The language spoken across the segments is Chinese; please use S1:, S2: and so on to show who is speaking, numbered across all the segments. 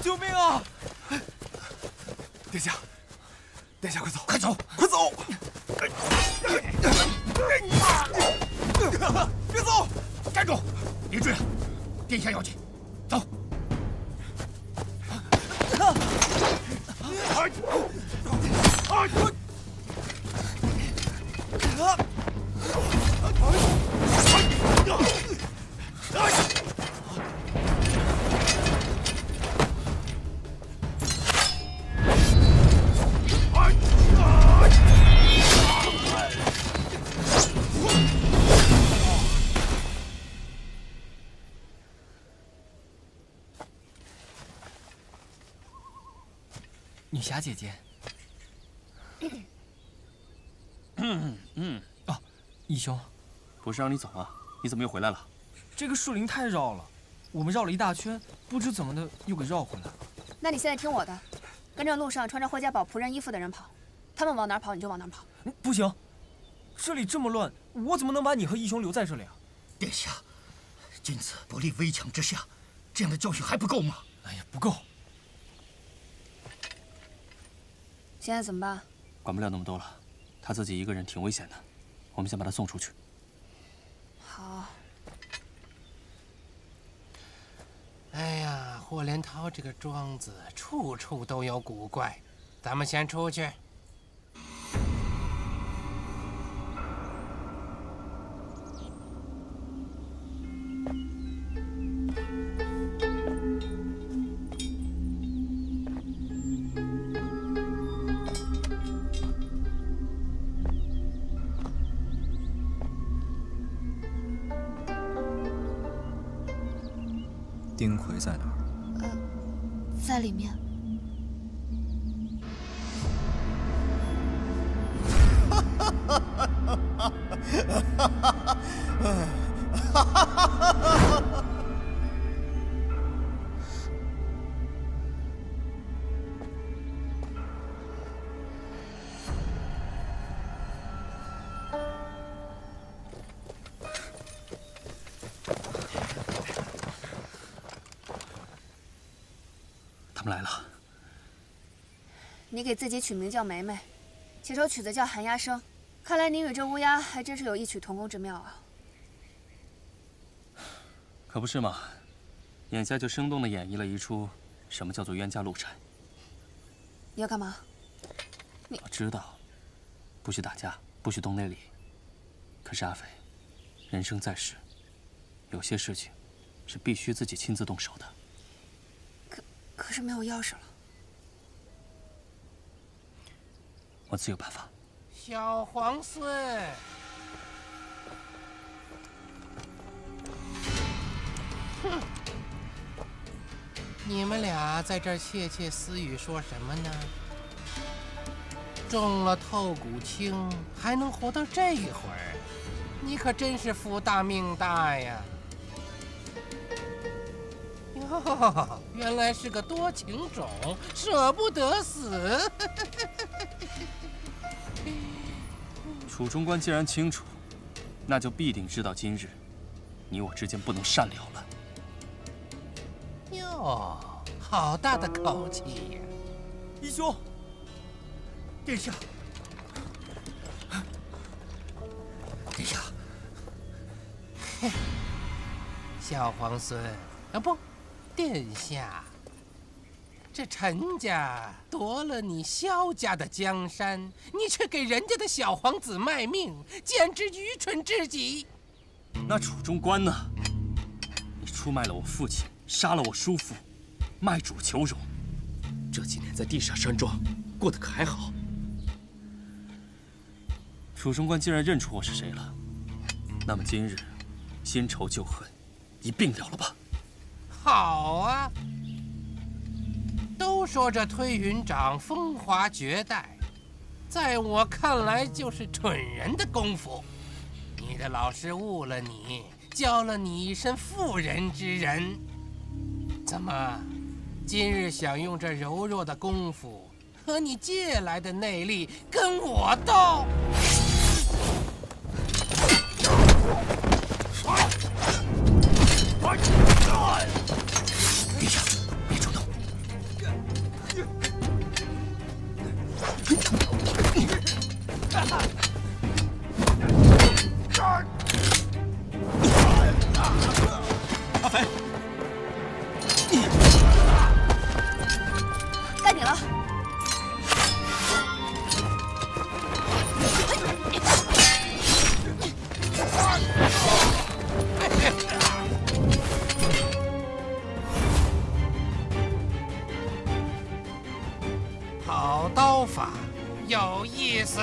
S1: 救命啊！
S2: 殿下，殿下，快走，
S3: 快走，
S2: 快走！别走！
S3: 站住！别追了，殿下要紧，走。
S1: 女侠姐姐。哦，义兄，
S4: 不是让你走啊？你怎么又回来了？
S1: 这个树林太绕了，我们绕了一大圈，不知怎么的又给绕回来了。
S5: 那你现在听我的，跟着路上穿着霍家堡仆人衣服的人跑，他们往哪儿跑你就往哪儿跑。
S1: 不行，这里这么乱，我怎么能把你和义兄留在这里啊？
S3: 殿下，君子不立危墙之下，这样的教训还不够吗？
S1: 哎呀，不够。
S5: 现在怎么办？
S4: 管不了那么多了，他自己一个人挺危险的，我们先把他送出去。
S5: 好。
S6: 哎呀，霍连涛这个庄子处处都有古怪，咱们先出去。
S7: 丁奎在哪儿？
S5: 在里面。
S4: 他们来了。
S5: 你给自己取名叫梅梅，这首曲子叫《寒鸦声》，看来你与这乌鸦还真是有异曲同工之妙啊。
S4: 可不是嘛，眼下就生动地演绎了一出什么叫做冤家路窄。
S5: 你要干嘛？
S4: 我知道，不许打架，不许动内力。可是阿飞，人生在世，有些事情是必须自己亲自动手的。
S5: 可是没有钥匙了。
S4: 我自有办法。
S6: 小皇孙，哼，你们俩在这儿窃窃私语说什么呢？中了透骨青还能活到这会儿，你可真是福大命大呀！哟，原来是个多情种，舍不得死。
S4: 楚中官既然清楚，那就必定知道今日你我之间不能善了了。
S6: 哟，好大的口气呀！
S1: 义兄，
S3: 殿下，殿下，
S6: 小皇孙啊，不，殿下。这陈家夺了你萧家的江山，你却给人家的小皇子卖命，简直愚蠢至极。
S4: 那楚中官呢？你出卖了我父亲，杀了我叔父，卖主求荣。这几年在地下山庄过得可还好？楚中官既然认出我是谁了，那么今日新仇旧恨一并了了吧？
S6: 好啊。都说这推云掌风华绝代，在我看来就是蠢人的功夫。你的老师误了你，教了你一身妇人之仁。怎么，今日想用这柔弱的功夫和你借来的内力跟我斗？
S3: 殿下，别冲动。
S6: 套刀法，有意思。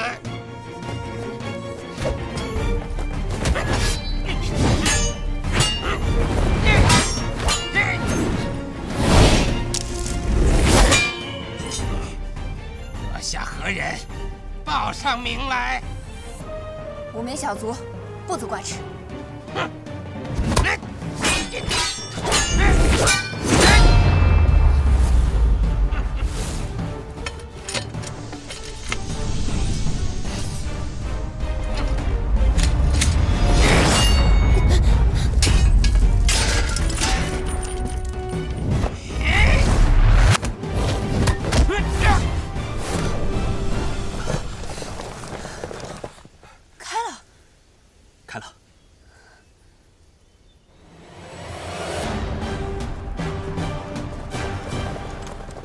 S6: 阁下何人？报上名来。
S5: 无名小卒，不足挂齿。
S4: 开了。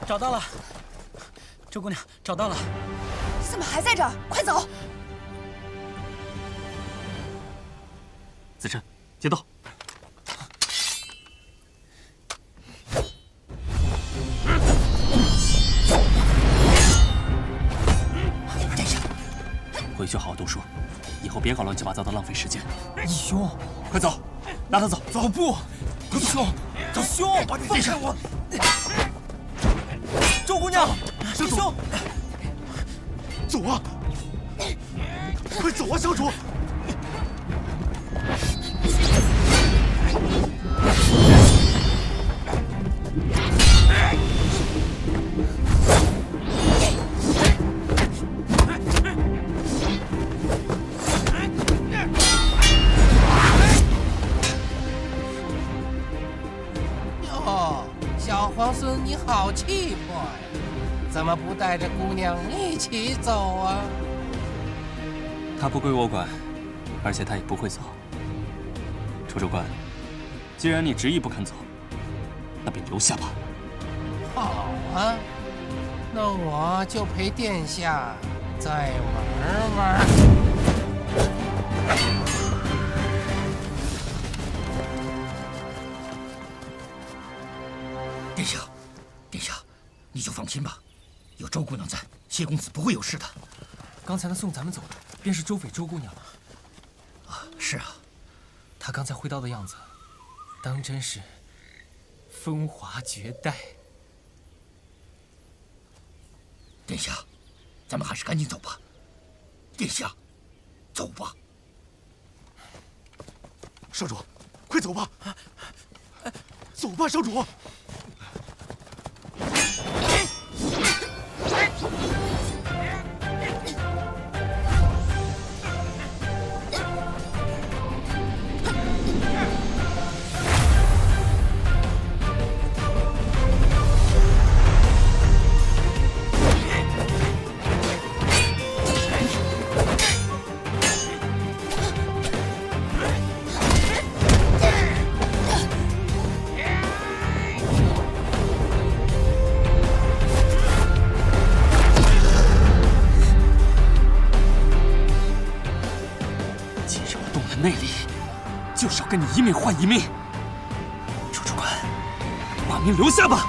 S3: 找到了，周姑娘，找到了。
S5: 你怎么还在这儿？快走！
S4: 子琛，接刀。
S3: 殿下，
S4: 回去好好读书，以后别搞乱七八糟的，浪费时间。
S1: 义兄，
S4: 快走，拉他走。
S1: 走不，义兄，义兄，放开我！周姑娘，义兄，
S2: 走啊！快走啊，少主！
S6: 哟，小皇孙你好气魄呀！怎么不带着姑娘一起走啊？
S4: 他不归我管，而且他也不会走。楚主官，既然你执意不肯走，那便留下吧。
S6: 好啊，那我就陪殿下再玩玩。
S3: 殿下，殿下，你就放心吧，有周姑娘在，谢公子不会有事的。
S1: 刚才那送咱们走的，便是周匪周姑娘。
S3: 啊，是啊，
S1: 她刚才挥刀的样子，当真是风华绝代。
S3: 殿下，咱们还是赶紧走吧。殿下，走吧。
S2: 少主，快走吧！走吧，少主。
S4: 内力，就是要跟你一命换一命。楚主官，把命留下吧。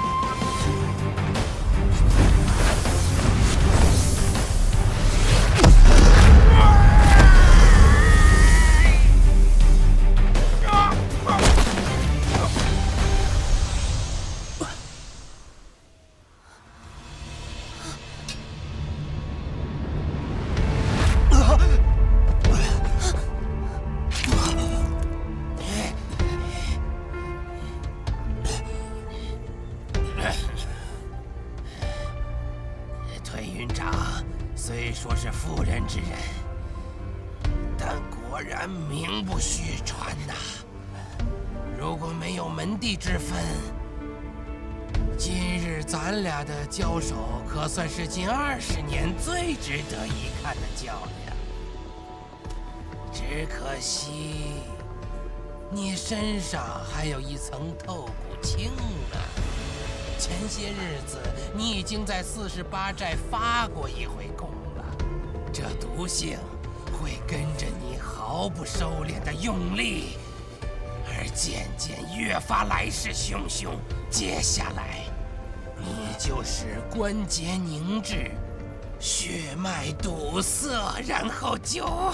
S6: 退云长虽说是妇人之仁，但果然名不虚传呐。如果没有门第之分，今日咱俩的交手可算是近20年最值得一看的较量。只可惜，你身上还有一层透骨青啊。前些日子，你已经在48寨发过一回功了，这毒性会跟着你毫不收敛的用力，而渐渐越发来势汹汹。接下来，你就是关节凝滞，血脉堵塞，然后就……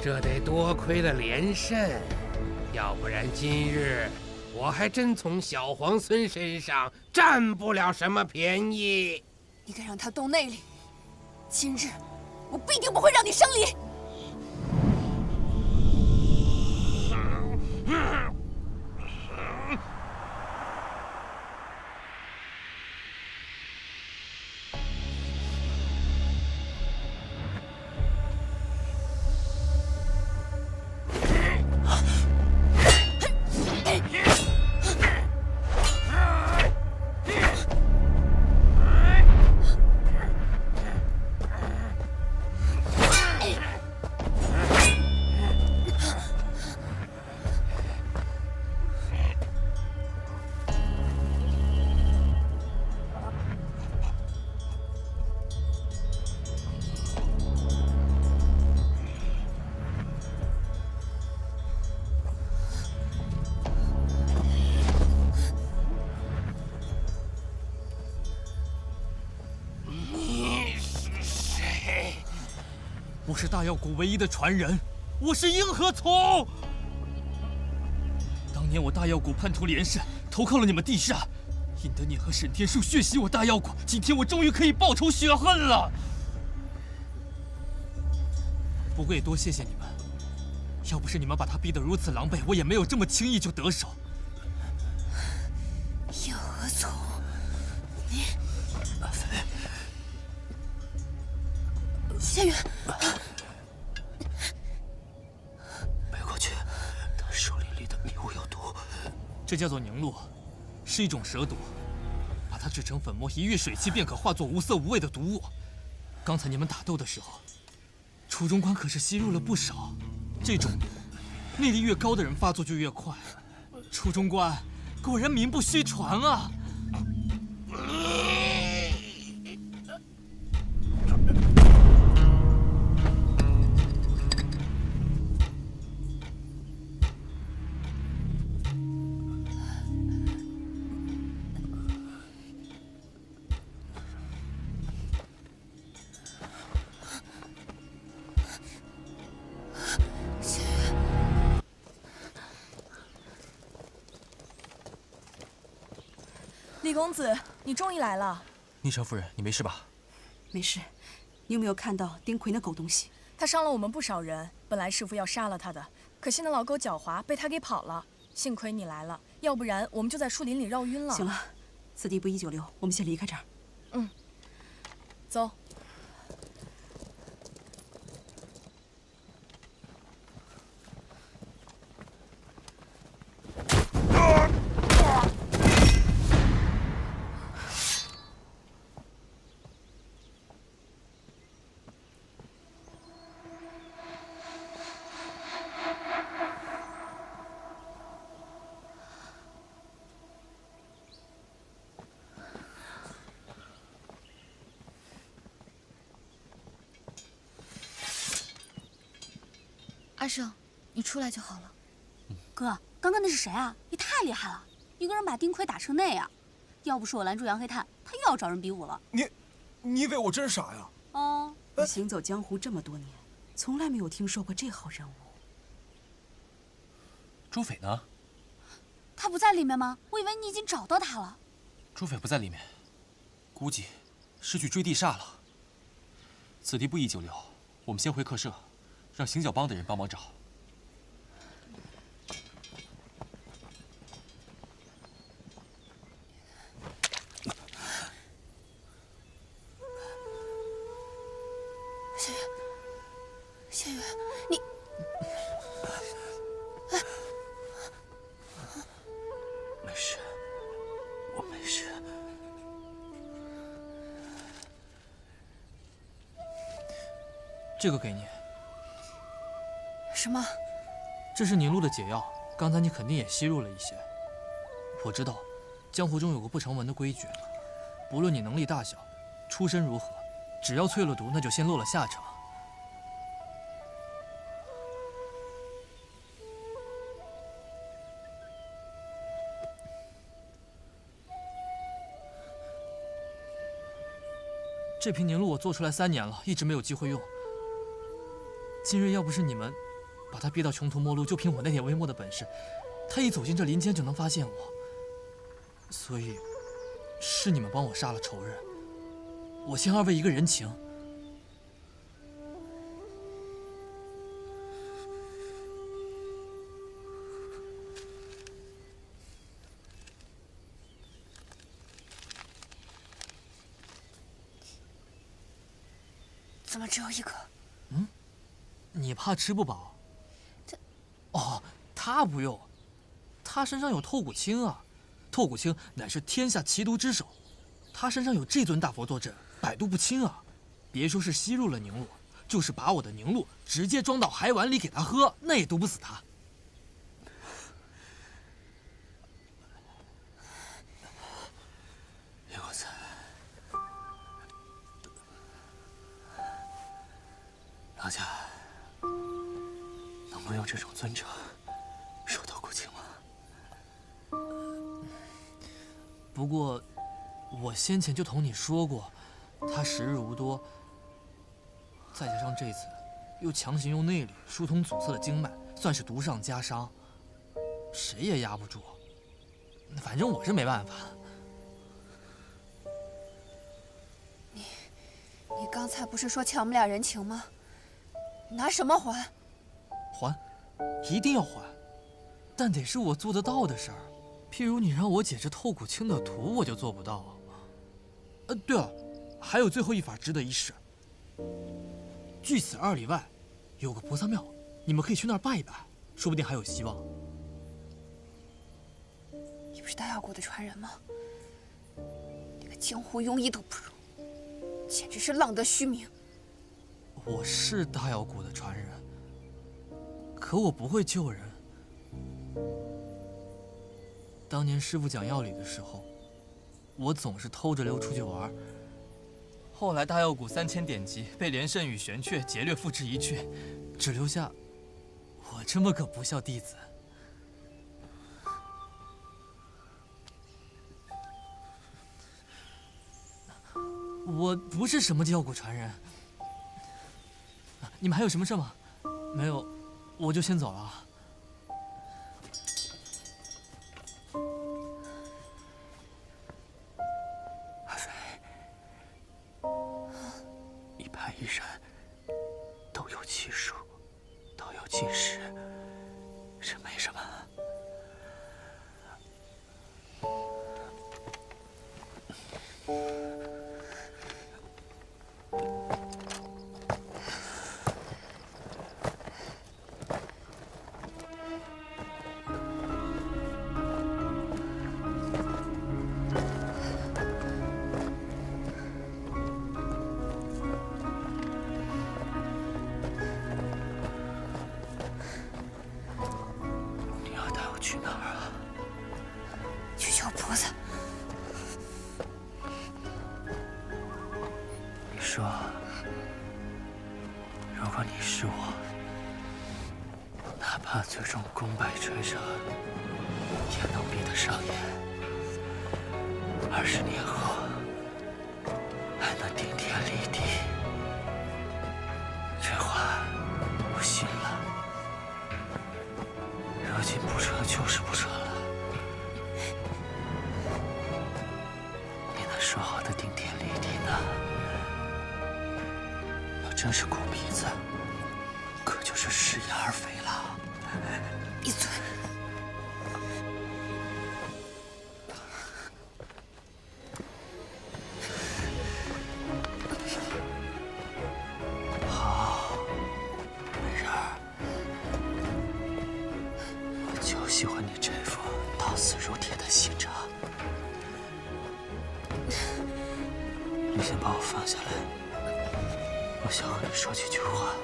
S6: 这得多亏了连胜，要不然今日我还真从小皇孙身上占不了什么便宜。
S5: 你敢让他动内力，今日我必定不会让你生离。
S1: 我是大药谷唯一的传人，我是硬河从。当年我大药谷叛徒连胜，投靠了你们地煞，引得你和沈天树血洗我大药谷。今天我终于可以报仇雪恨了。不过也多谢谢你们，要不是你们把他逼得如此狼狈，我也没有这么轻易就得手。
S5: 硬河从，你
S4: 阿飞，
S5: 仙元。
S4: 背过去，他手里的迷雾有毒。
S1: 这叫做凝露，是一种蛇毒，把它制成粉末，一遇水汽便可化作无色无味的毒物。刚才你们打斗的时候，楚中官可是吸入了不少。这种毒，内力越高的人发作就越快。楚中官果然名不虚传啊！
S8: 李公子，你终于来了。
S7: 逆城夫人，你没事吧？
S9: 没事。你有没有看到丁奎那狗东西？
S8: 他伤了我们不少人，本来师傅要杀了他的，可惜那老狗狡猾，被他给跑了。幸亏你来了，要不然我们就在树林里绕晕了。
S9: 行了，此地不宜久留，我们先离开这儿。
S8: 嗯，走。
S5: 阿胜，你出来就好了。
S10: 哥，刚刚那是谁啊？也太厉害了，一个人把丁奎打成那样。要不是我拦住杨黑炭，他又要找人比武了。
S2: 你以为我真傻呀？
S10: 哦，
S9: 我行走江湖这么多年，从来没有听说过这号人物。
S7: 朱斐呢？
S10: 他不在里面吗？我以为你已经找到他了。
S7: 朱斐不在里面，估计是去追地煞了。此地不宜久留，我们先回客舍。让行脚帮的人帮忙找。
S5: 仙元，仙元，你……
S4: 没事，我没事。
S1: 这个给你。
S5: 什么？
S1: 这是凝露的解药，刚才你肯定也吸入了一些。我知道，江湖中有个不成文的规矩，不论你能力大小，出身如何，只要淬了毒，那就先落了下场。这瓶凝露我做出来3年了，一直没有机会用。今日要不是你们把他逼到穷途末路，就凭我那点微末的本事，他一走进这林间就能发现我。所以，是你们帮我杀了仇人。我欠2位一个人情。
S5: 怎么只有1颗？
S1: 你怕吃不饱？哦，他不用，他身上有透骨青啊。透骨青乃是天下奇毒之首，他身上有这尊大佛坐镇，百毒不侵啊。别说是吸入了凝露，就是把我的凝露直接装到海碗里给他喝，那也毒不死他。
S4: 叶公子，老家能不能用这种尊者收透骨青吗？
S1: 不过，我先前就同你说过，他时日无多，再加上这次又强行用内力疏通阻塞的经脉，算是毒上加伤，谁也压不住。反正我是没办法。
S5: 你刚才不是说欠我们俩人情吗？拿什么还？
S1: 还，一定要还，但得是我做得到的事儿。譬如你让我解这透骨青的毒，我就做不到。对了，还有最后一法值得一试。距此2里外，有个菩萨庙，你们可以去那儿拜一拜，说不定还有希望。
S5: 你不是大药国的传人吗？连个江湖庸医都不如，简直是浪得虚名。
S1: 我是大药谷的传人，可我不会救人。当年师傅讲药理的时候，我总是偷着溜出去玩。后来大药谷3000典籍被连胜与玄雀劫掠付之一炬，只留下我这么个不孝弟子。我不是什么药谷传人。你们还有什么事吗？没有，我就先走了。
S4: 阿飞，一派一人，都有其数，都有其时，这没什么。去哪儿啊？
S5: 去求菩萨。
S4: 你说，如果你是我，哪怕最终功败垂成，也能比得上也。20年后，还能顶天立地。这话我信了。如今不成就是不成了。你那说好的顶天立地呢？要真是狗鼻子，可就是食言而肥了。
S5: 闭嘴！
S4: 好，美人儿。就喜欢你这副到死如铁的心肠。你先把我放下来，我想和你说几句话。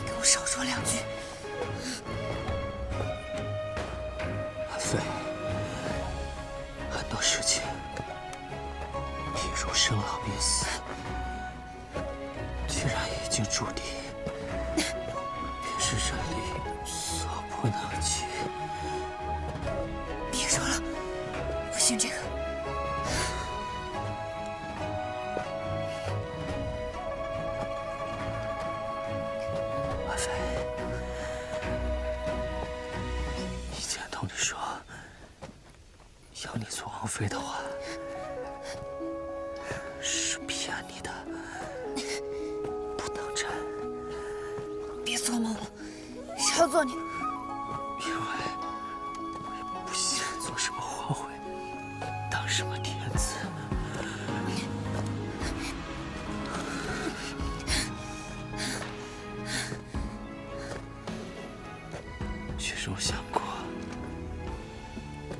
S5: 给我少说2句。
S4: 阿飞，很多事情，譬如生老病死，既然已经注定，便是人力所不能及。
S5: 别说了，不信这个。
S4: 要你做王妃的话，是骗你的，不当真。
S5: 别做梦了，谁要做你？
S4: 因为我也不想做什么皇后，当什么天子。其实我想过，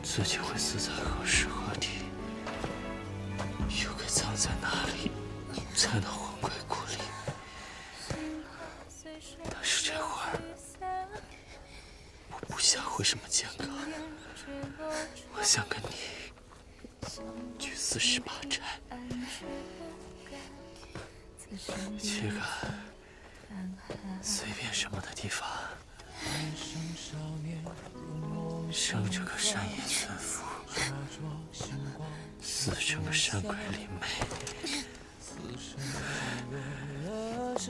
S4: 自己会死在何时何地，又该葬在哪里，才能魂归故里。但是这会儿，我不想回什么剑阁，我想跟你去48寨，去个随便什么的地方，生着个山野犬夫，死成个山鬼灵媒，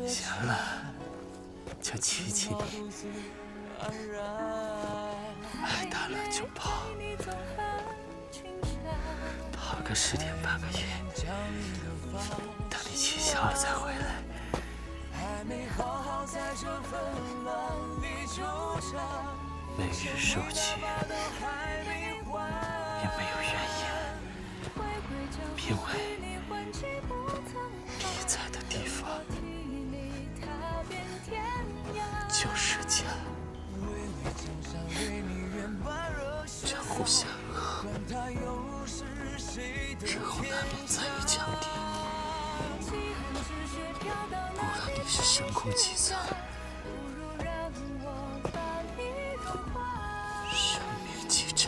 S4: 闲了就骑骑你，爱大了就跑，跑个10天半个月，等你气消了再回来。每日受气，也没有怨言，因为你在的地方就是家。江湖险恶，日后难免在于强敌。无论你是神功几层，生命几丈，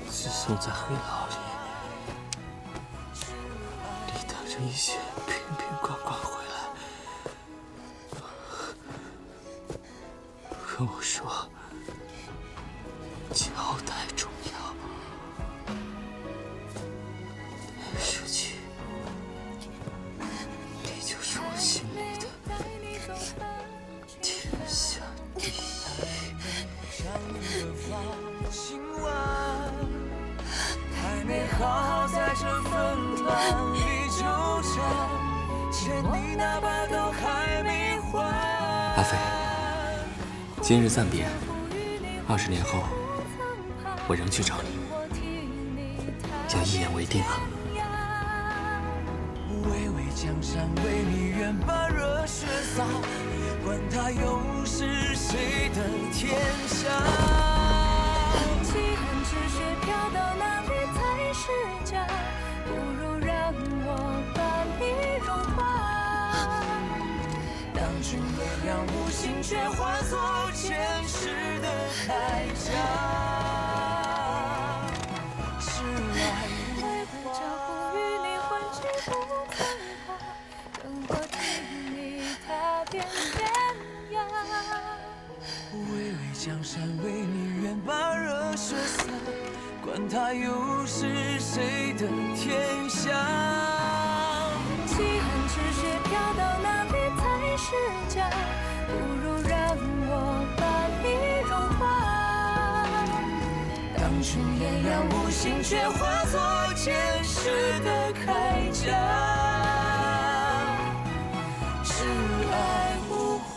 S4: 自送在黑牢里，你带着一些瓶瓶罐罐回来，跟我说交代重要。那时起，你就是我心里的天下第一。还没好好在这纷乱里纠缠，欠你那把都还没还。阿飞，今日暂别，20年后我仍去找你，要一言为定啊！巍巍江山为你愿把热血洒，管他又是谁的天下。
S11: 既然赤血飘到哪里才是家，不如让我把你融化。当君微凉无心，却化作前世的铠甲。是爱无话，江湖与你换气不曾怕，等我替你踏遍天涯。
S4: 巍巍江山为你愿把热血洒，管他又是谁的天下。
S11: 既然赤血飘到哪里才是家，不如让我把你融化。当初炎凉无心，却化作前世的铠甲。是爱无话。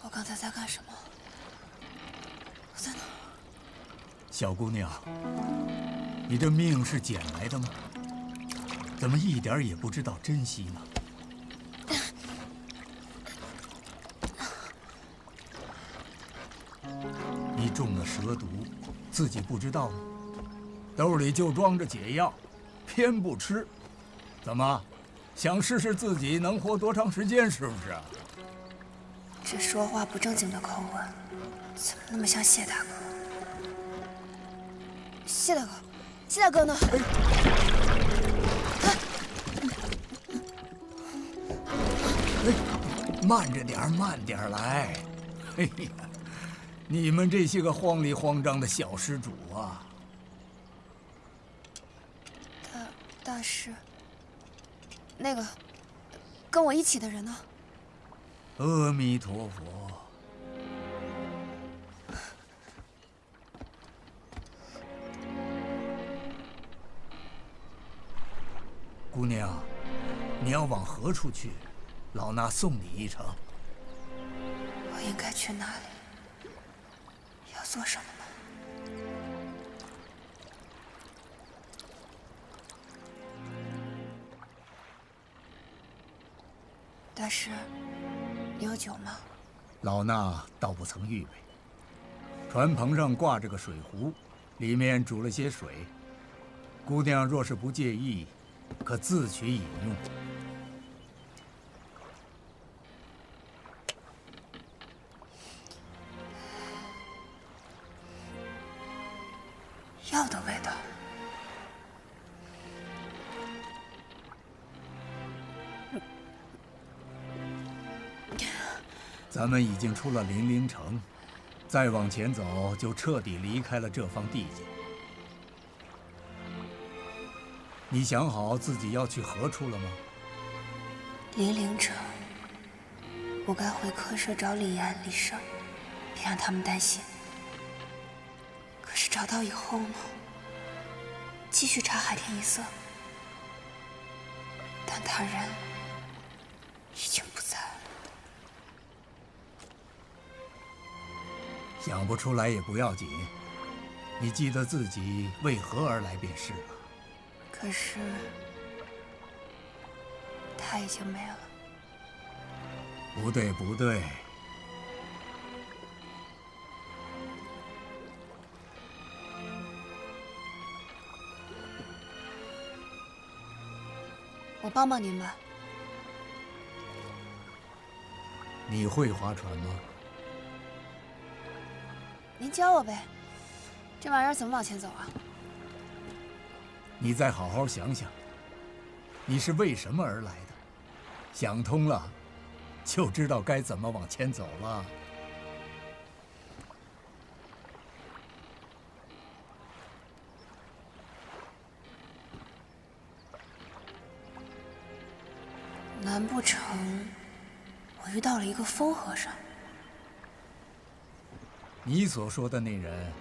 S5: 我刚才在干什么？我在哪儿？
S2: 小姑娘，你的命是捡来的吗？怎么一点也不知道珍惜呢？你中了蛇毒，自己不知道吗？兜里就装着解药，偏不吃，怎么，想试试自己能活多长时间是不是？
S5: 这说话不正经的口吻，怎么那么像谢大哥？谢大哥，谢大哥呢？
S2: 慢着点儿，慢点儿来。哎呀，你们这些个慌里慌张的小施主啊！
S5: 大师，那个跟我一起的人呢？
S2: 阿弥陀佛。姑娘，你要往何处去？老衲送你一程。
S5: 我应该去哪里？要做什么呢？大师，你有酒吗？
S2: 老衲倒不曾预备。船棚上挂着个水壶，里面煮了些水。姑娘若是不介意，可自取饮用。
S5: 药的味道。
S2: 咱们已经出了零陵城，再往前走就彻底离开了这方地界。你想好自己要去何处了吗？
S5: 零陵城，我该回客舍找李岩、李胜，别让他们担心。可是找到以后呢？继续查海天一色，但他人已经不在了。
S2: 想不出来也不要紧，你记得自己为何而来便是了。
S5: 可是他已经没了。
S2: 不对，不对。
S5: 我帮帮您吧。
S2: 你会划船吗？
S5: 您教我呗。这玩意儿怎么往前走啊？
S2: 你再好好想想，你是为什么而来的？想通了，就知道该怎么往前走了。
S5: 难不成我遇到了一个疯和尚？
S2: 你所说的那人，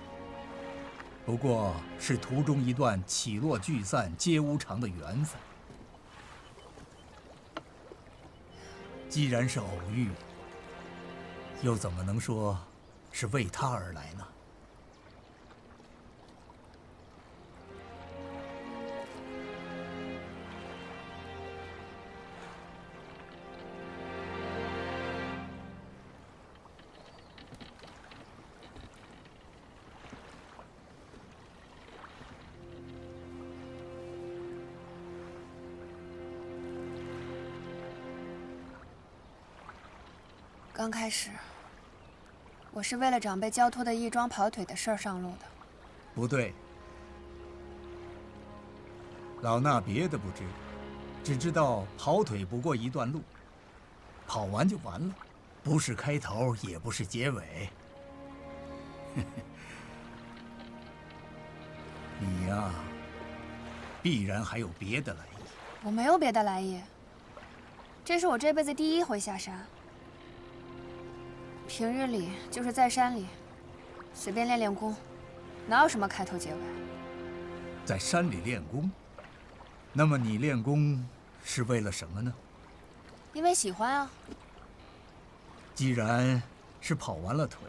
S2: 不过是途中一段起落聚散皆无常的缘分。既然是偶遇，又怎么能说是为他而来呢？
S5: 刚开始，我是为了长辈交托的义庄跑腿的事儿上路的。
S2: 不对，老衲别的不知，只知道跑腿不过一段路，跑完就完了，不是开头，也不是结尾。你呀，必然还有别的来意。
S5: 我没有别的来意，这是我这辈子第一回下山。平日里就是在山里随便练练功，哪有什么开头结尾？
S2: 在山里练功，那么你练功是为了什么呢？
S5: 因为喜欢啊。
S2: 既然是跑完了腿，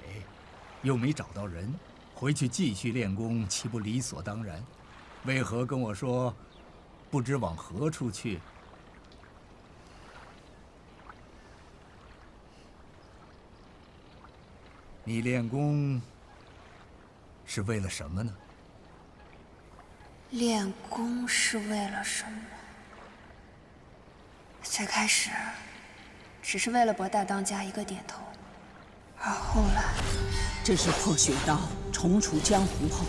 S2: 又没找到人，回去继续练功，岂不理所当然？为何跟我说不知往何处去。你练功是为了什么呢？
S5: 练功是为了什么？最开始，只是为了博大当家一个点头，而后来，
S9: 这是破血刀重出江湖后，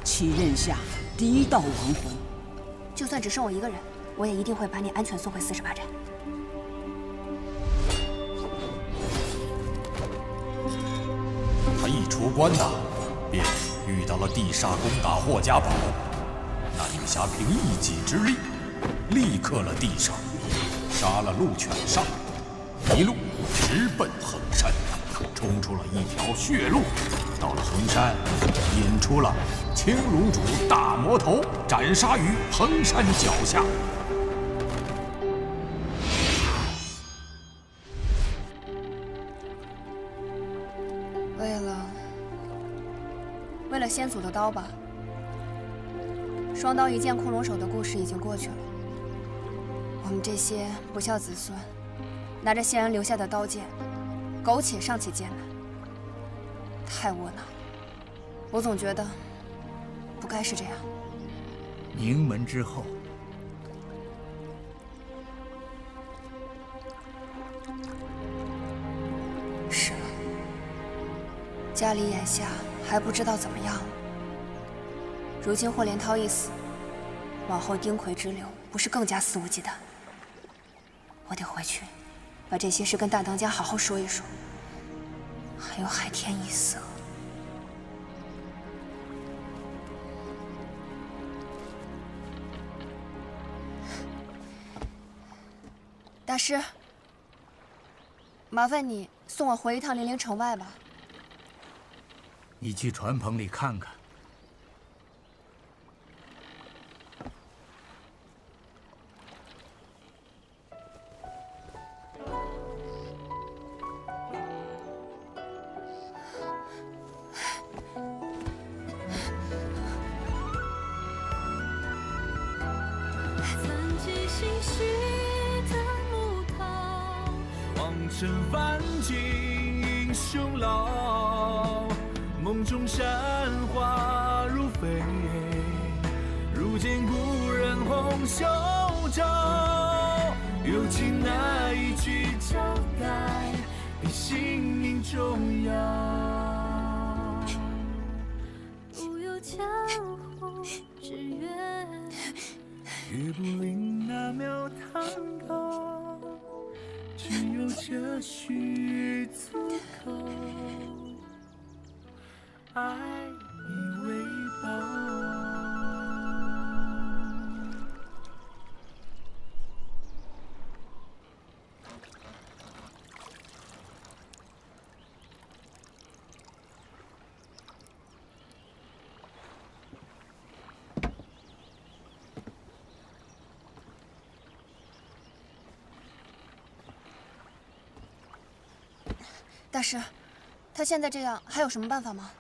S9: 祁任下第一道亡魂。
S5: 就算只剩我一个人，我也一定会把你安全送回48寨。
S12: 他一出关呐，便遇到了地煞攻打霍家堡。那女侠凭一己之力，力克了地煞，杀了鹿犬煞，一路直奔衡山，冲出了一条血路。到了衡山，引出了青龙主大魔头，斩杀于衡山脚下。
S5: 为了先祖的刀吧。双刀一剑控龙手的故事已经过去了，我们这些不孝子孙，拿着先人留下的刀剑，苟且上起剑来，太窝囊了。我总觉得不该是这样。
S2: 名门之后，
S5: 是了，家里眼下还不知道怎么样了。如今霍连涛一死，往后丁魁之流不是更加肆无忌惮？我得回去，把这些事跟大当家好好说一说。还有海天一色。大师，麻烦你送我回一趟零陵城外吧。
S2: 你去船棚里看看。
S4: 尘凡景英雄老，梦中山花如飞，如见故人红袖照，有情那一句交代，比性命重要。不有江湖之愿，也不领那庙堂高，只有这许足够，爱以为报。
S5: 大师，他现在这样还有什么办法吗？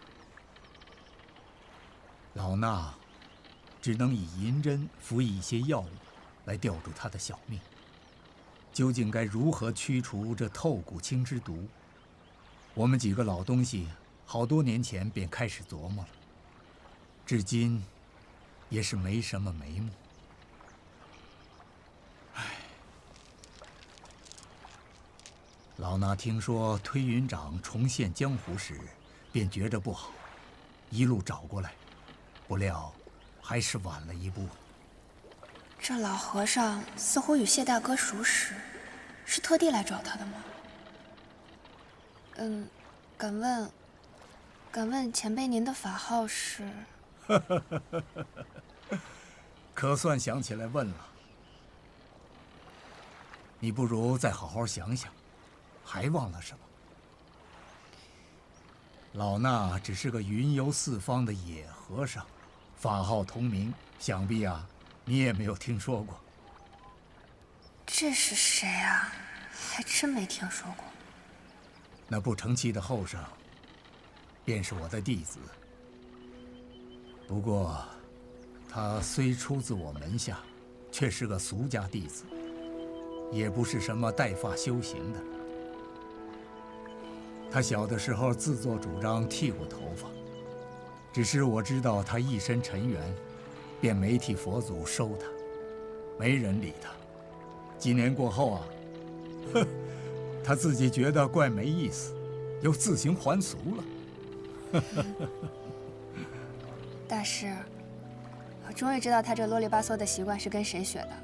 S2: 老衲只能以银针服以一些药物，来吊住他的小命。究竟该如何驱除这透骨青之毒？我们几个老东西好多年前便开始琢磨了，至今也是没什么眉目。老衲听说推云长重现江湖时，便觉着不好，一路找过来，不料还是晚了一步。
S5: 这老和尚似乎与谢大哥熟识，是特地来找他的吗？敢问前辈您的法号是？
S2: 可算想起来问了。你不如再好好想想。还忘了什么？老衲只是个云游四方的野和尚，法号同名，想必你也没有听说过。
S5: 这是谁啊？还真没听说过。
S2: 那不成器的后生，便是我的弟子。不过，他虽出自我门下，却是个俗家弟子，也不是什么带发修行的。他小的时候自作主张剃过头发，只是我知道他一身尘缘，便没替佛祖收他，没人理他。几年过后啊，他自己觉得怪没意思，又自行还俗了。
S5: 大师，我终于知道他这啰里吧嗦的习惯是跟谁学的了。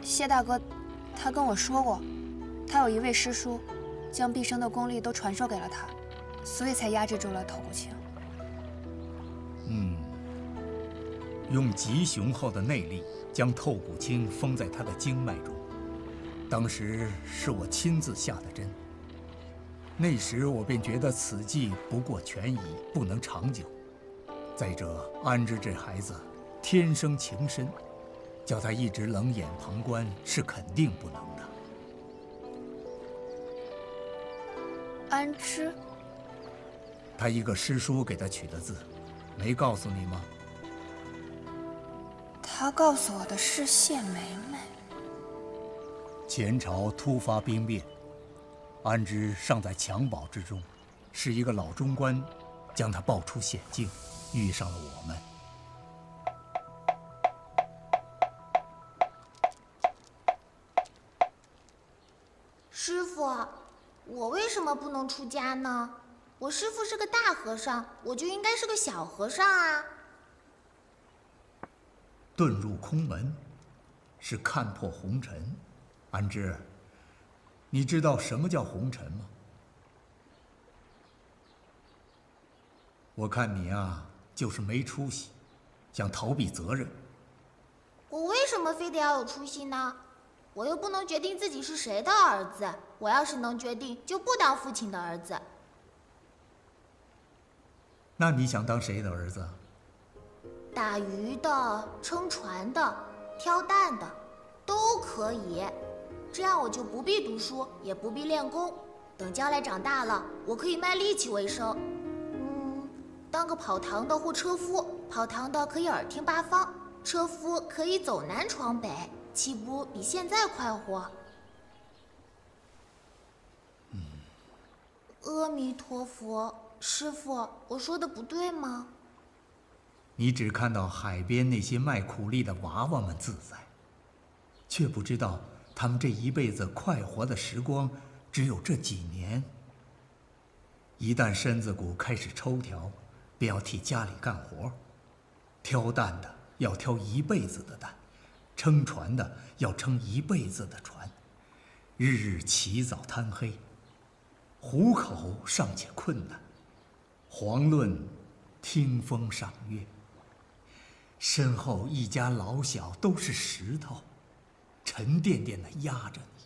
S5: 谢大哥，他跟我说过，他有一位师叔，将毕生的功力都传授给了他，所以才压制住了透骨青。
S2: 用极雄厚的内力将透骨青封在他的经脉中。当时是我亲自下的针。那时我便觉得此计不过权宜，不能长久。再者，安之这孩子天生情深，叫他一直冷眼旁观是肯定不能的。
S5: 安之，
S2: 他一个师叔给他取的字，没告诉你吗？
S5: 他告诉我的是谢梅梅。
S2: 前朝突发兵变，安之尚在襁褓之中，是一个老中官将他抱出险境，遇上了我们。
S13: 师傅，我为什么不能出家呢？我师父是个大和尚，我就应该是个小和尚啊。
S2: 遁入空门，是看破红尘。安之，你知道什么叫红尘吗？我看你啊，就是没出息，想逃避责任。
S13: 我为什么非得要有出息呢？我又不能决定自己是谁的儿子。我要是能决定，就不当父亲的儿子。
S2: 那你想当谁的儿子？
S13: 打鱼的、撑船的、挑担的，都可以。这样我就不必读书，也不必练功。等将来长大了，我可以卖力气为生。当个跑堂的或车夫，跑堂的可以耳听八方，车夫可以走南闯北，岂不比现在快活？阿弥陀佛，师父，我说的不对吗？
S2: 你只看到海边那些卖苦力的娃娃们自在，却不知道他们这一辈子快活的时光只有这几年。一旦身子骨开始抽条，便要替家里干活。挑担的要挑一辈子的担，撑船的要撑一辈子的船，日日起早贪黑，糊口尚且困难，遑论听风赏月。身后一家老小都是石头，沉甸甸地压着你，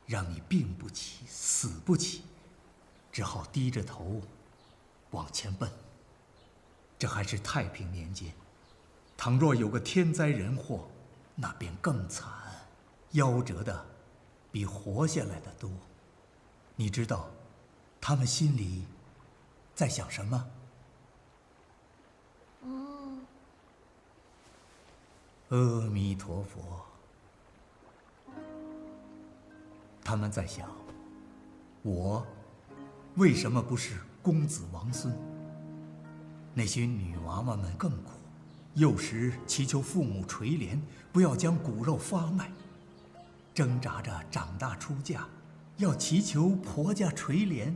S2: 让你病不起，死不起，只好低着头往前奔。这还是太平年间，倘若有个天灾人祸，那便更惨，夭折的比活下来的多。你知道他们心里在想什么？阿弥陀佛。他们在想，我为什么不是公子王孙？那些女娃娃们更苦，幼时祈求父母垂怜，不要将骨肉发卖；挣扎着长大出嫁，要祈求婆家垂怜。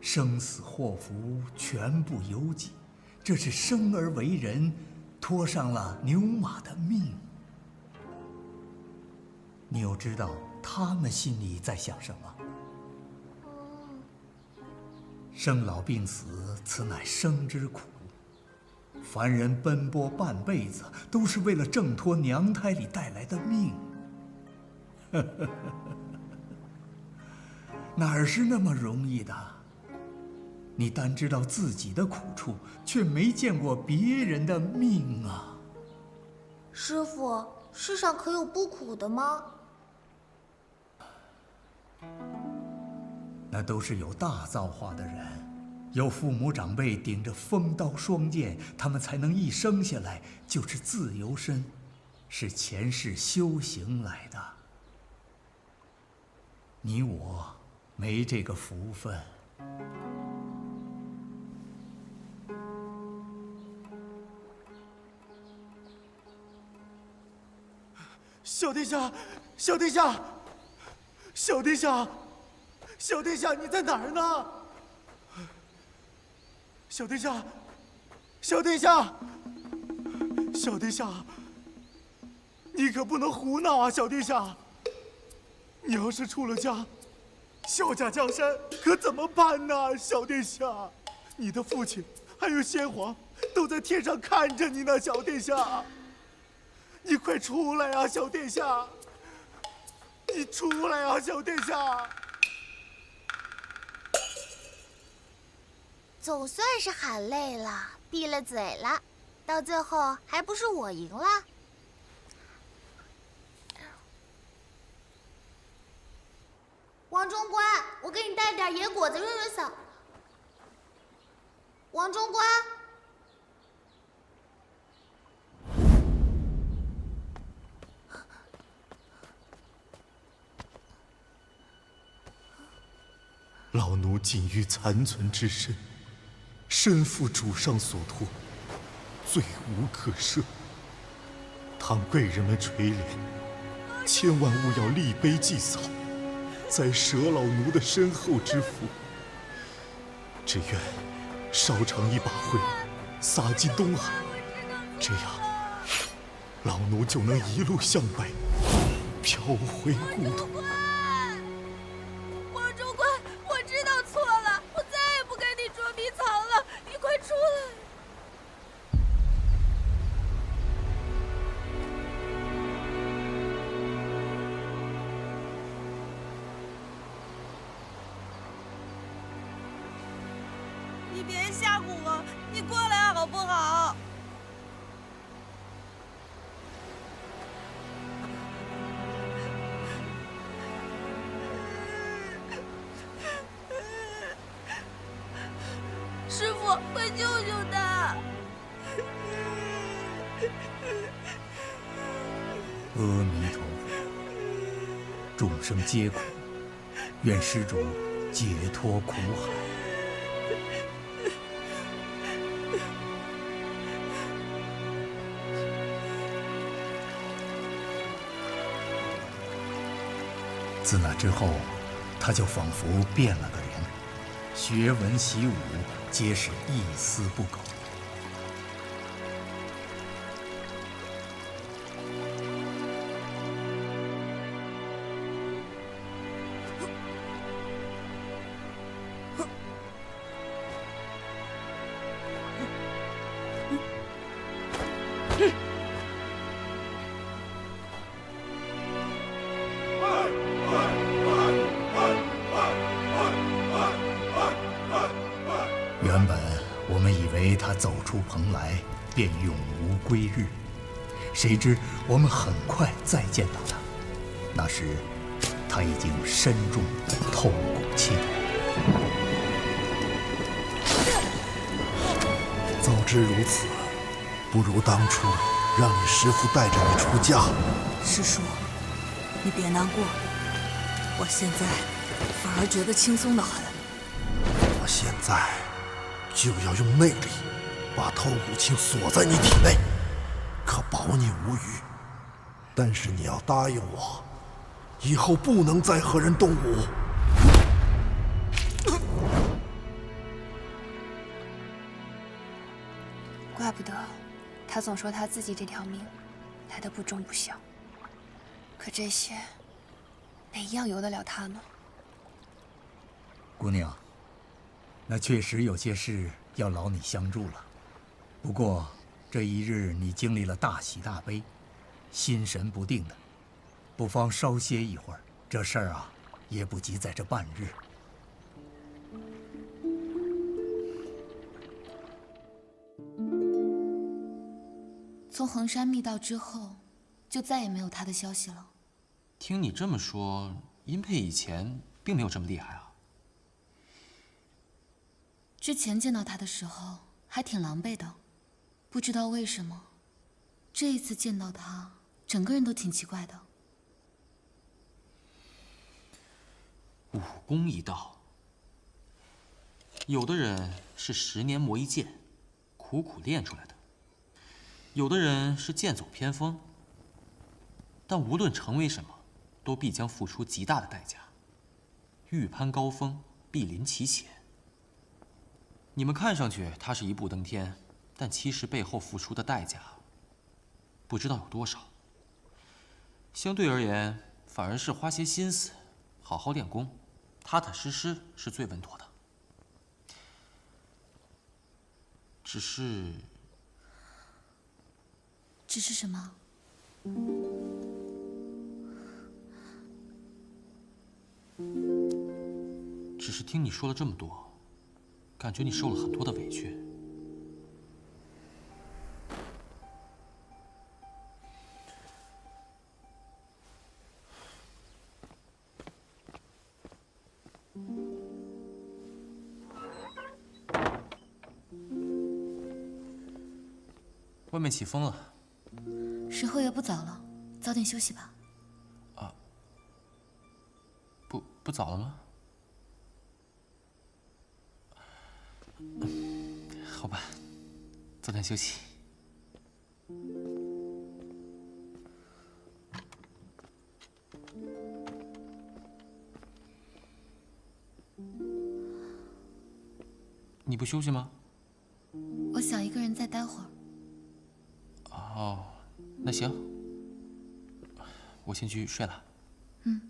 S2: 生死祸福全部由己，这是生而为人，拖上了牛马的命。你又知道他们心里在想什么？生老病死，此乃生之苦。凡人奔波半辈子，都是为了挣脱娘胎里带来的命。哪儿是那么容易的？你单知道自己的苦处，却没见过别人的命啊！
S13: 师父，世上可有不苦的吗？
S2: 那都是有大造化的人，有父母长辈顶着锋刀双剑，他们才能一生下来就是自由身，是前世修行来的。你我没这个福分。
S14: 小殿下，小殿下，小殿下，小殿下，你在哪儿呢？小殿下，小殿下，小殿下，你可不能胡闹啊！小殿下，你要是出了家，萧家江山可怎么办呢？小殿下，你的父亲还有先皇都在天上看着你呢，小殿下。你快出来啊，小殿下！你出来啊，小殿下！
S13: 总算是喊累了，闭了嘴了，到最后还不是我赢了？王中官，我给你带点野果子润润嗓。王中官。
S14: 老奴仅余残存之身，身负主上所托，罪无可赦。倘贵人们垂怜，千万勿要立碑祭扫，再舍老奴的身后之福。只愿烧成一把灰，撒进东海，这样老奴就能一路向北，飘回故土。
S15: 你别吓唬我，你过来好不好？师傅，快救救他！
S2: 阿弥陀佛，众生皆苦，愿施主解脱苦海。自那之后，他就仿佛变了个人，学文习武皆是一丝不苟。原本我们以为他走出蓬莱便永无归日，谁知我们很快再见到他，那时他已经身中痛骨气。
S16: 早知如此，不如当初让你师父带着你出家。
S15: 师叔，你别难过，我现在反而觉得轻松得很。
S16: 我现在就要用内力把透骨青锁在你体内，可保你无虞。但是你要答应我，以后不能再和人动武。
S5: 怪不得他总说他自己这条命来得不重不小，可这些哪一样由得了他呢？
S2: 姑娘，那确实有些事要劳你相助了。不过这一日你经历了大喜大悲，心神不定的，不妨稍歇一会儿。这事儿啊，也不急在这半日。
S10: 从衡山密道之后，就再也没有他的消息了。
S7: 听你这么说，殷佩以前并没有这么厉害啊？
S10: 之前见到他的时候还挺狼狈的，不知道为什么，这一次见到他，整个人都挺奇怪的。
S7: 武功一道，有的人是10年磨一剑，苦苦练出来的；有的人是剑走偏锋。但无论成为什么，都必将付出极大的代价。欲攀高峰，必临其险。你们看上去他是一步登天，但其实背后付出的代价，不知道有多少。相对而言，反而是花些心思，好好练功，踏踏实实是最稳妥的。只是
S10: 什么？
S7: 只是听你说了这么多，感觉你受了很多的委屈。外面起风了，
S10: 时候也不早了，早点休息吧。
S7: 啊，不早了吗？好吧，早点休息。你不休息吗？
S10: 我想一个人再待会儿。
S7: 哦，那行，我先去睡了。
S10: 嗯。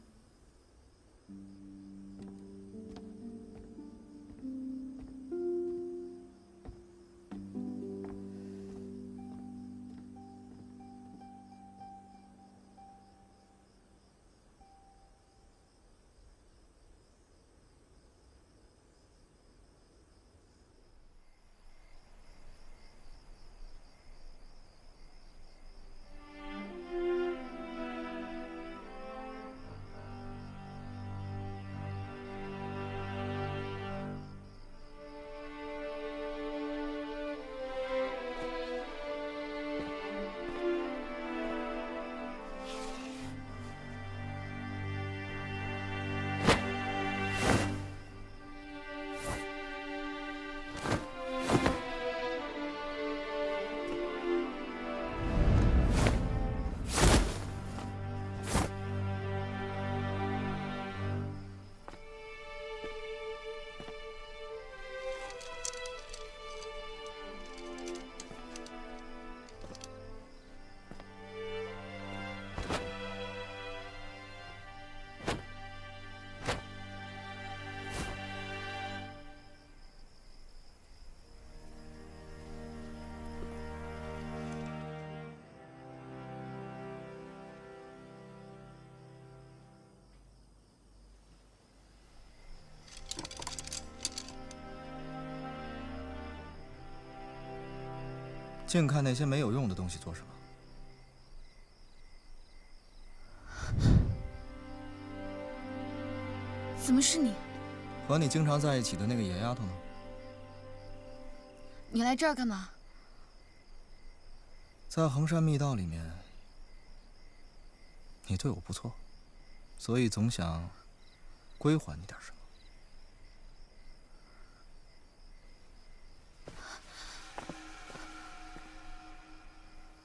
S17: 净看那些没有用的东西做什么？
S10: 怎么是你？
S17: 和你经常在一起的那个野丫头呢？
S10: 你来这儿干嘛？
S17: 在衡山密道里面，你对我不错，所以总想归还你点什么。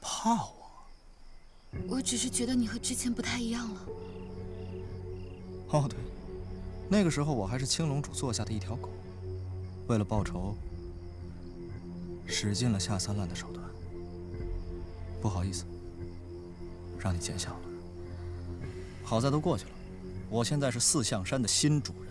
S7: 怕我？
S10: 我只是觉得你和之前不太一样了。
S17: 哦，对，那个时候我还是青龙主座下的一条狗，为了报仇，使尽了下三滥的手段。不好意思，让你见笑了。好在都过去了，我现在是四象山的新主人。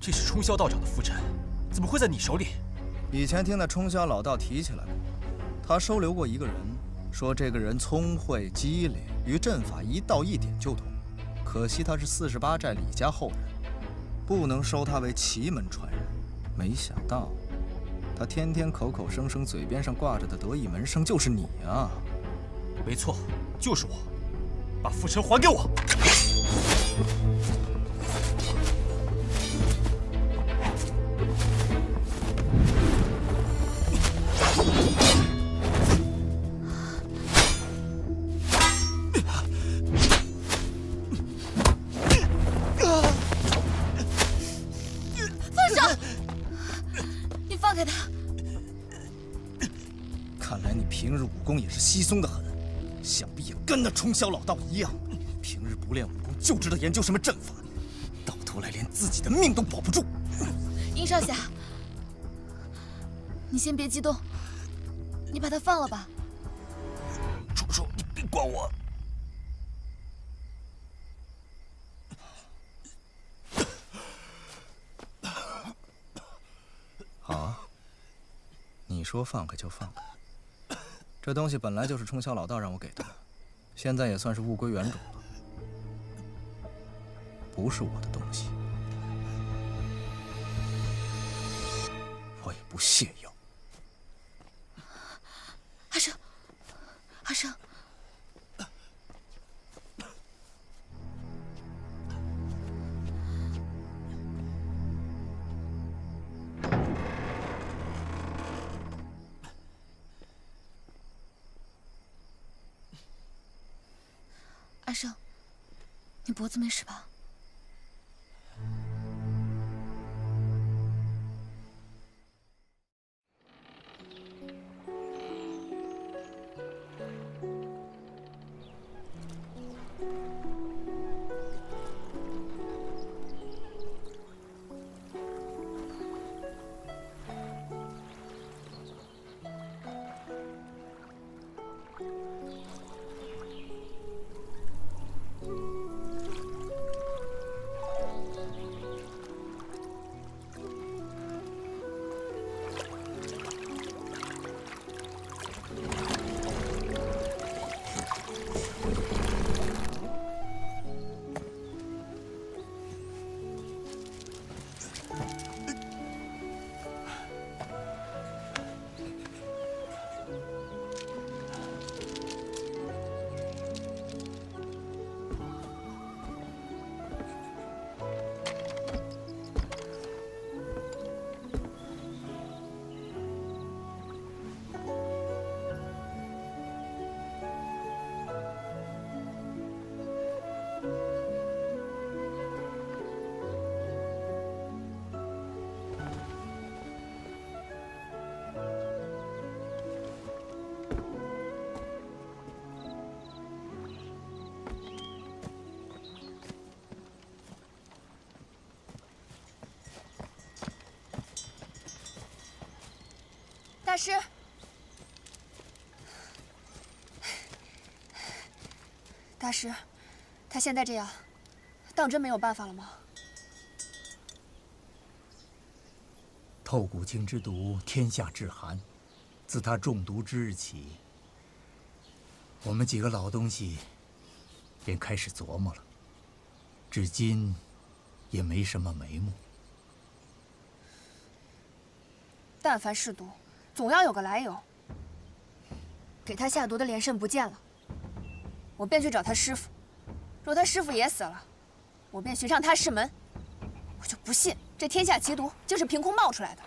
S7: 这是冲霄道长的符阵，怎么会在你手里？
S17: 以前听那冲霄老道提起来过，他收留过一个人，说这个人聪慧机灵，与阵法一道一点就通。可惜他是48寨李家后人，不能收他为奇门传人。没想到，他天天口口声声嘴边上挂着的得意门生就是你啊！
S12: 没错，就是我。把傅成还给我！
S10: 放手！你放开他！
S17: 看来你平日武功也是稀松的很，想必也跟那冲霄老道一样，平日不练武功就知道研究什么阵法，到头来连自己的命都保不住。
S10: 殷少侠，你先别激动，你把他放了吧。
S12: 楚楚，你别管我。
S17: 好啊，你说放开就放开。这东西本来就是冲霄老道让我给的，现在也算是物归原主了，不是我的东西，我也不屑要。
S10: 阿生，阿生，阿生，你脖子没事吧？大师，大师，他现在这样，当真没有办法了吗？
S2: 透骨青之毒，天下至寒。自他中毒之日起，我们几个老东西便开始琢磨了，至今也没什么眉目。
S5: 但凡是毒，总要有个来由。给他下毒的连胜不见了，我便去找他师傅。若他师傅也死了，我便寻上他师门。我就不信这天下奇毒就是凭空冒出来的。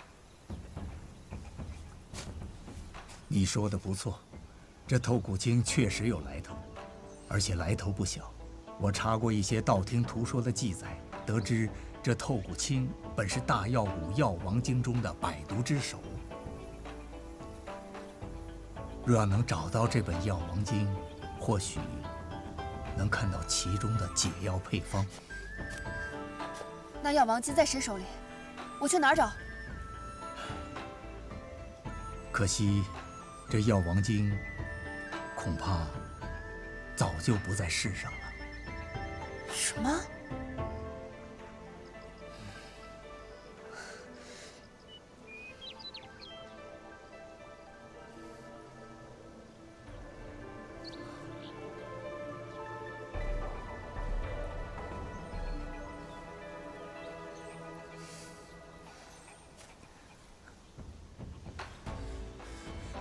S2: 你说的不错，这透骨青确实有来头，而且来头不小。我查过一些道听途说的记载，得知这透骨青本是大药古《药王经》中的百毒之首。若要能找到这本《药王经》，或许能看到其中的解药配方。
S5: 那药王经在谁手里？我去哪儿找？
S2: 可惜，这《药王经》恐怕早就不在世上了。
S5: 什么？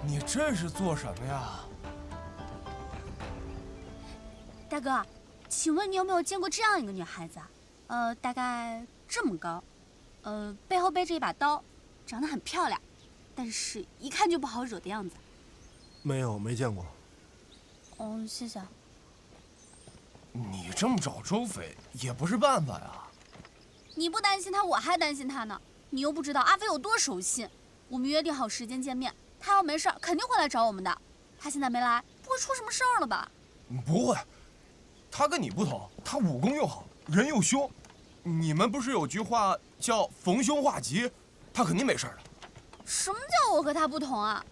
S18: 你这是做什么呀？
S10: 大哥，请问你有没有见过这样一个女孩子啊？大概这么高，背后背着一把刀，长得很漂亮，但是一看就不好惹的样子。
S16: 没有，没见过。
S10: 哦，谢谢。
S18: 你这么找周飞也不是办法呀。
S10: 你不担心他，我还担心他呢。你又不知道阿飞有多守信，我们约定好时间见面，他要没事肯定会来找我们的。他现在没来，不会出什么事儿了吧？
S18: 不会，他跟你不同，他武功又好，人又凶。你们不是有句话叫逢凶化吉？他肯定没事的。
S10: 什么叫我和他不同啊？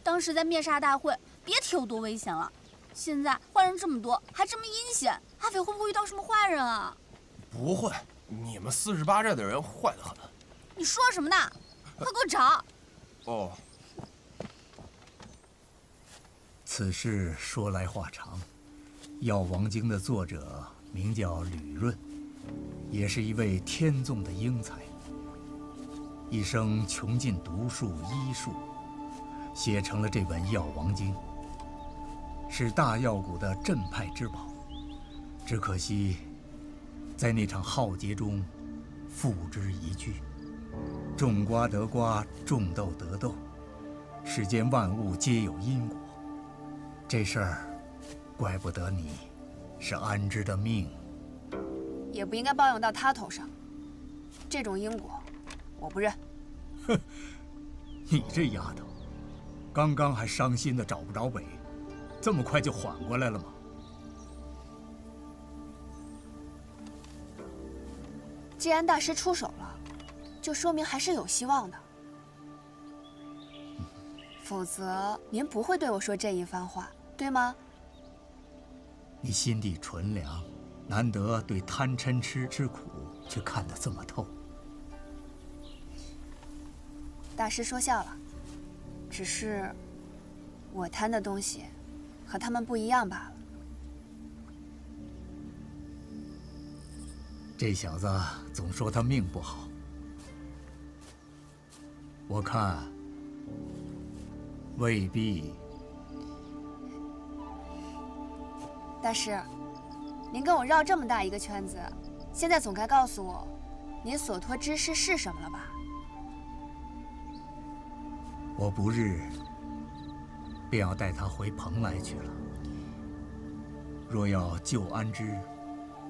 S10: 当时在灭杀大会，别提有多危险了。现在坏人这么多，还这么阴险，阿飞会不会遇到什么坏人啊？
S18: 不会，你们48寨的人坏得很。
S10: 你说什么呢？快给我找！
S18: 哦。
S2: 此事说来话长，《药王经》的作者名叫吕润，也是一位天纵的英才，一生穷尽读术医术，写成了这本《药王经》，是大药谷的镇派之宝。只可惜，在那场浩劫中，付之一炬。种瓜得瓜，种豆得豆，世间万物皆有因果。这事儿，怪不得你，是安之的命。
S5: 也不应该抱用到他头上。这种因果，我不认。
S2: 哼，你这丫头，刚刚还伤心的找不着北，这么快就缓过来了吗？
S5: 既然大师出手了，就说明还是有希望的。否则您不会对我说这一番话，对吗？
S2: 你心地纯良，难得对贪嗔痴之苦却看得这么透。
S5: 大师说笑了，只是我贪的东西和他们不一样罢了。
S2: 这小子总说他命不好，我看未必。
S5: 大师，您跟我绕这么大一个圈子，现在总该告诉我，您所托之事是什么了吧？
S2: 我不日便要带他回蓬莱去了。若要救安之，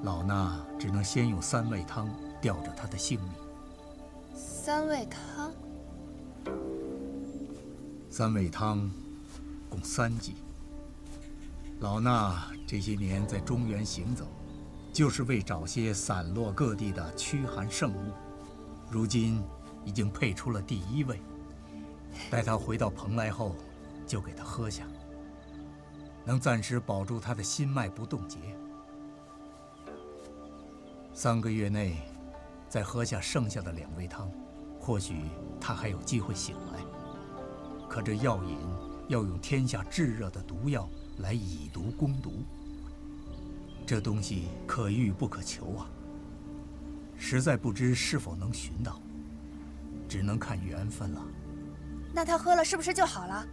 S2: 老衲只能先用3味汤吊着他的性命。
S5: 3味汤
S2: ？3味汤共3剂。老衲这些年在中原行走，就是为找些散落各地的驱寒圣物。如今已经配出了第1味，待他回到蓬莱后，就给他喝下，能暂时保住他的心脉不冻结。3个月内，再喝下剩下的2味汤，或许他还有机会醒来。可这药引要用天下炙热的毒药来以毒攻毒，这东西可遇不可求啊！实在不知是否能寻到，只能看缘分了。
S5: 那他喝了是不是就好了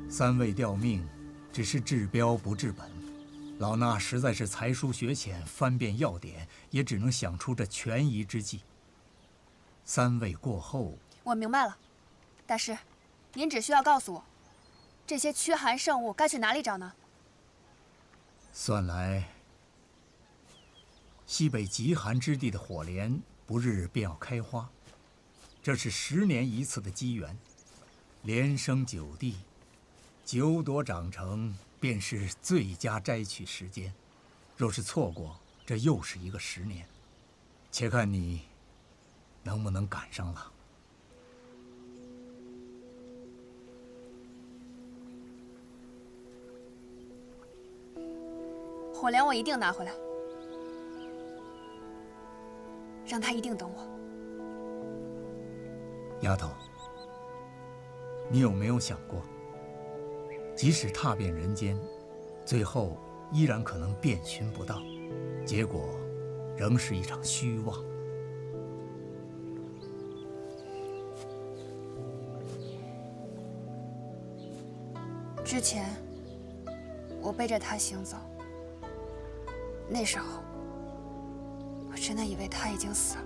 S2: ？3味吊命，只是治标不治本。老衲实在是才疏学浅，翻遍药典，也只能想出这权宜之计。3味过后，
S5: 我明白了，大师，您只需要告诉我，这些驱寒圣物该去哪里找呢？
S2: 算来，西北极寒之地的火莲不日便要开花，这是10年一次的机缘，莲生9地，9朵长成便是最佳摘取时间。若是错过，这又是一个10年。且看你能不能赶上了。
S5: 火莲我一定拿回来，让他一定等我。
S2: 丫头，你有没有想过，即使踏遍人间，最后依然可能遍寻不到，结果仍是一场虚妄。
S5: 之前，我背着他行走，那时候，我真的以为他已经死了，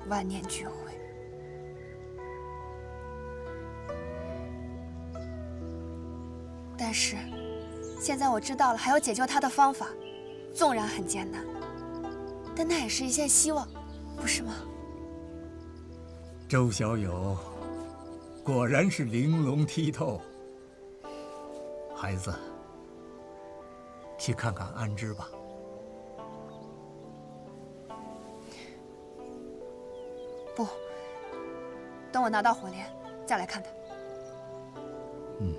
S5: 万念俱灰。但是，现在我知道了还有解救他的方法，纵然很艰难，但那也是一线希望，不是吗？
S2: 周小友，果然是玲珑剔透。孩子，去看看安之吧。
S5: 不，等我拿到火莲，再来看他。
S2: 嗯。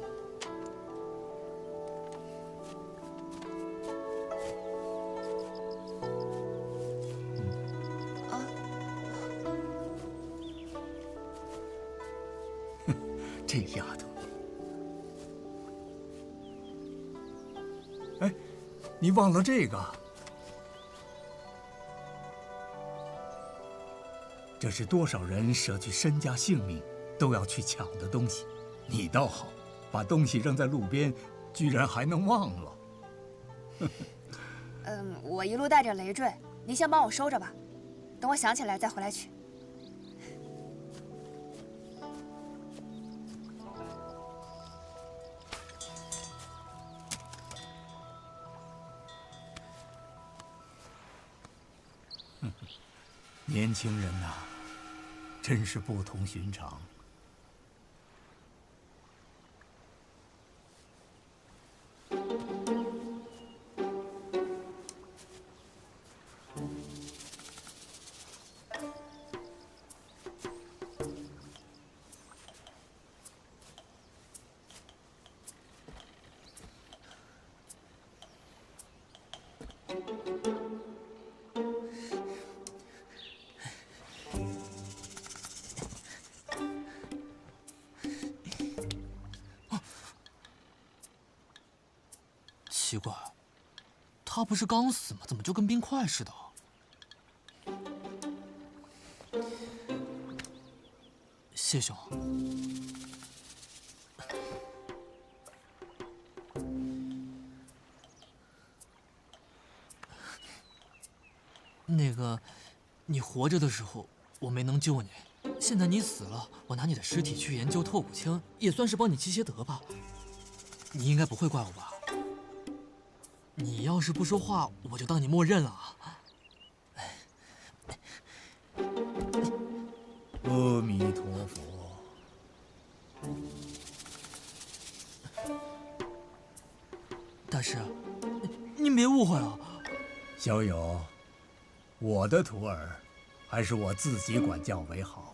S2: 这丫头，哎，你忘了这个？这是多少人舍去身家性命都要去抢的东西，你倒好，把东西扔在路边，居然还能忘了。
S5: 我一路带着累赘，您先帮我收着吧，等我想起来再回来取。
S2: 年轻人呐，真是不同寻常。
S1: 奇怪，他不是刚死吗？怎么就跟冰块似的？谢兄，那个，你活着的时候我没能救你，现在你死了，我拿你的尸体去研究透骨青，也算是帮你积些德吧。你应该不会怪我吧？你要是不说话，我就当你默认了啊。
S2: 阿弥陀佛。
S1: 大师，您别误会啊。
S2: 小友，我的徒儿，还是我自己管教为好。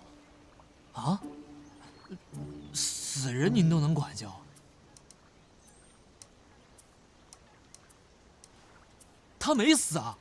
S1: 啊？死人您都能管教？他没死啊！